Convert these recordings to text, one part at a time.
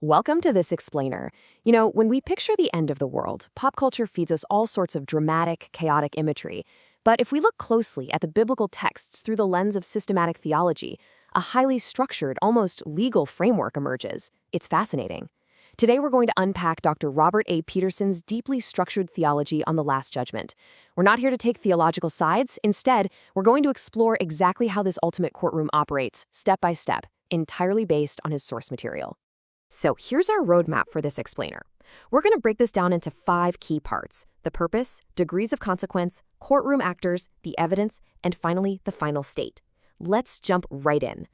Welcome to This Explainer. When we picture the end of the world, pop culture feeds us all sorts of dramatic, chaotic imagery. But if we look closely at the biblical texts through the lens of systematic theology, a highly structured, almost legal framework emerges. It's fascinating. Today we're going to unpack Dr. Robert A. Peterson's deeply structured theology on the Last Judgment. We're not here to take theological sides. Instead, we're going to explore exactly how this ultimate courtroom operates, step by step, entirely based on his source material. So here's our roadmap for This Explainer. We're going to break this down into 5 key parts: the purpose, degrees of consequence, courtroom actors, the evidence, and finally, the final state. Let's jump right in.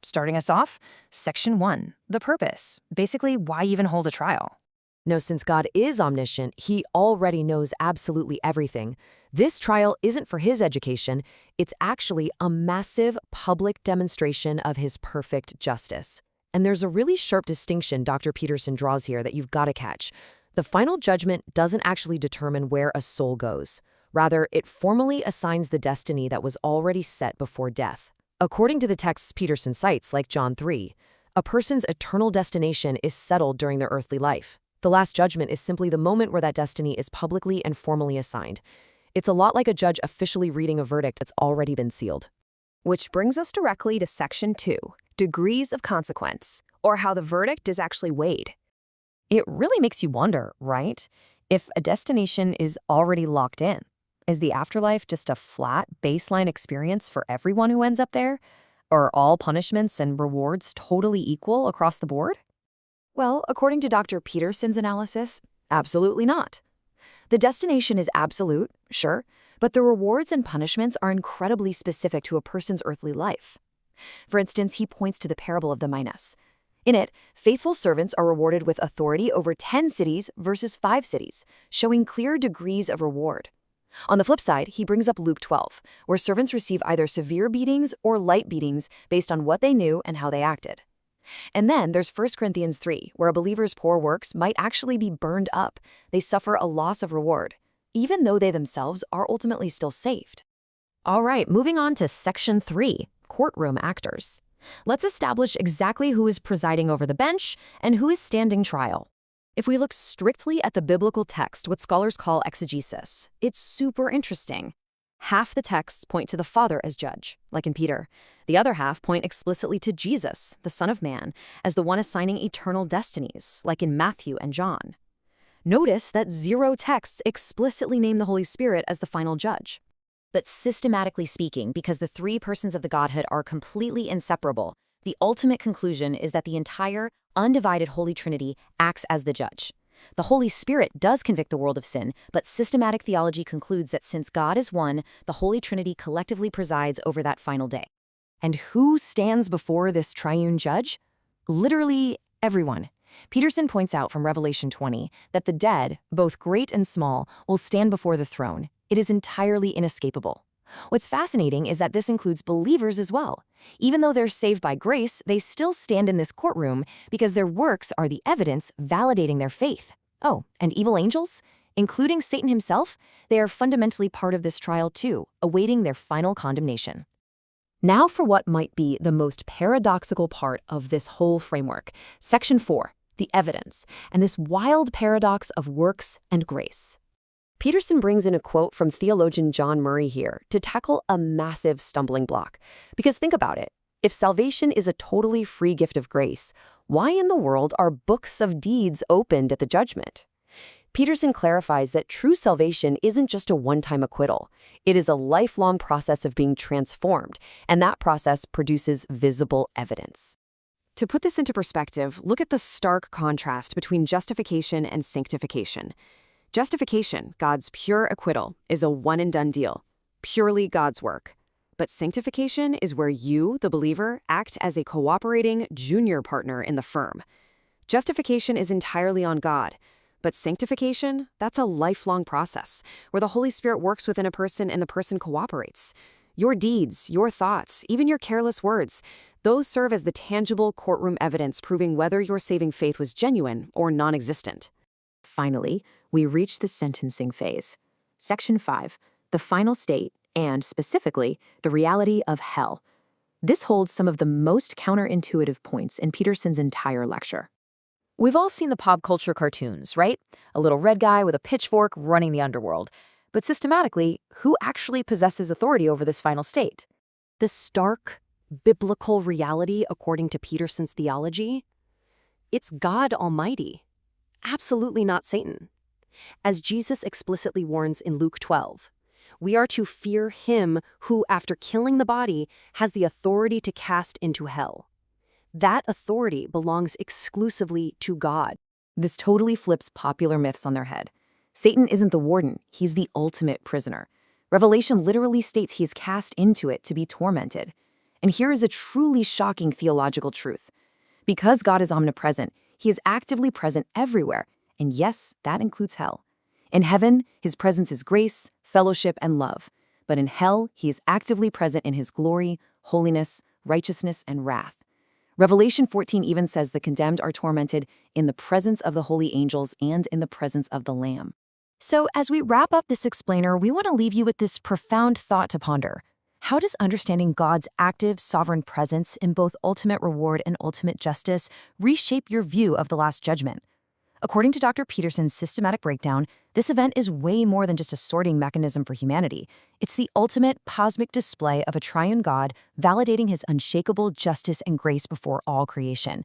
Starting us off, Section 1, the purpose. Basically, why even hold a trial? No, since God is omniscient, he already knows absolutely everything. This trial isn't for his education. It's actually a massive public demonstration of his perfect justice. And there's a really sharp distinction Dr. Peterson draws here that you've got to catch. The final judgment doesn't actually determine where a soul goes. Rather, it formally assigns the destiny that was already set before death. According to the texts Peterson cites, like John 3, a person's eternal destination is settled during their earthly life. The Last Judgment is simply the moment where that destiny is publicly and formally assigned. It's a lot like a judge officially reading a verdict that's already been sealed. Which brings us directly to Section 2, degrees of consequence, or how the verdict is actually weighed. It really makes you wonder, right? If a destination is already locked in, is the afterlife just a flat baseline experience for everyone who ends up there? Are all punishments and rewards totally equal across the board? Well, according to Dr. Peterson's analysis, absolutely not. The destination is absolute, sure, but the rewards and punishments are incredibly specific to a person's earthly life. For instance, he points to the parable of the minas. In it, faithful servants are rewarded with authority over 10 cities versus 5 cities, showing clear degrees of reward. On the flip side, he brings up Luke 12, where servants receive either severe beatings or light beatings based on what they knew and how they acted. And then there's 1 Corinthians 3, where a believer's poor works might actually be burned up. They suffer a loss of reward, even though they themselves are ultimately still saved. All right, moving on to Section 3, courtroom actors. Let's establish exactly who is presiding over the bench and who is standing trial. If we look strictly at the biblical text, what scholars call exegesis, it's super interesting. Half the texts point to the Father as judge, like in Peter. The other half point explicitly to Jesus, the Son of Man, as the one assigning eternal destinies, like in Matthew and John. Notice that 0 texts explicitly name the Holy Spirit as the final judge. But systematically speaking, because the 3 persons of the Godhead are completely inseparable, the ultimate conclusion is that the entire, undivided Holy Trinity acts as the judge. The Holy Spirit does convict the world of sin, but systematic theology concludes that since God is one, the Holy Trinity collectively presides over that final day. And who stands before this triune judge? Literally everyone. Peterson points out from Revelation 20 that the dead, both great and small, will stand before the throne. It is entirely inescapable. What's fascinating is that this includes believers as well. Even though they're saved by grace, they still stand in this courtroom because their works are the evidence validating their faith. Oh, and evil angels? Including Satan himself, they are fundamentally part of this trial too, awaiting their final condemnation. Now for what might be the most paradoxical part of this whole framework, Section 4, the evidence, and this wild paradox of works and grace. Peterson brings in a quote from theologian John Murray here to tackle a massive stumbling block. Because think about it. If salvation is a totally free gift of grace, why in the world are books of deeds opened at the judgment? Peterson clarifies that true salvation isn't just a one-time acquittal. It is a lifelong process of being transformed, and that process produces visible evidence. To put this into perspective, look at the stark contrast between justification and sanctification. Justification, God's pure acquittal, is a one-and-done deal, purely God's work. But sanctification is where you, the believer, act as a cooperating junior partner in the firm. Justification is entirely on God, but sanctification, that's a lifelong process, where the Holy Spirit works within a person and the person cooperates. Your deeds, your thoughts, even your careless words, those serve as the tangible courtroom evidence proving whether your saving faith was genuine or non-existent. Finally, we reach the sentencing phase. Section 5, the final state, and specifically, the reality of hell. This holds some of the most counterintuitive points in Peterson's entire lecture. We've all seen the pop culture cartoons, right? A little red guy with a pitchfork running the underworld. But systematically, who actually possesses authority over this final state? The stark, biblical reality, according to Peterson's theology, it's God Almighty, absolutely not Satan. As Jesus explicitly warns in Luke 12, we are to fear him who, after killing the body, has the authority to cast into hell. That authority belongs exclusively to God. This totally flips popular myths on their head. Satan isn't the warden, he's the ultimate prisoner. Revelation literally states he is cast into it to be tormented. And here is a truly shocking theological truth. Because God is omnipresent, he is actively present everywhere, and yes, that includes hell. In heaven, his presence is grace, fellowship, and love. But in hell, he is actively present in his glory, holiness, righteousness, and wrath. Revelation 14 even says the condemned are tormented in the presence of the holy angels and in the presence of the Lamb. So as we wrap up this explainer, we want to leave you with this profound thought to ponder. How does understanding God's active, sovereign presence in both ultimate reward and ultimate justice reshape your view of the Last Judgment? According to Dr. Peterson's systematic breakdown, this event is way more than just a sorting mechanism for humanity. It's the ultimate cosmic display of a triune God validating his unshakable justice and grace before all creation.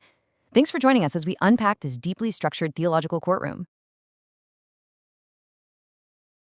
Thanks for joining us as we unpack this deeply structured theological courtroom.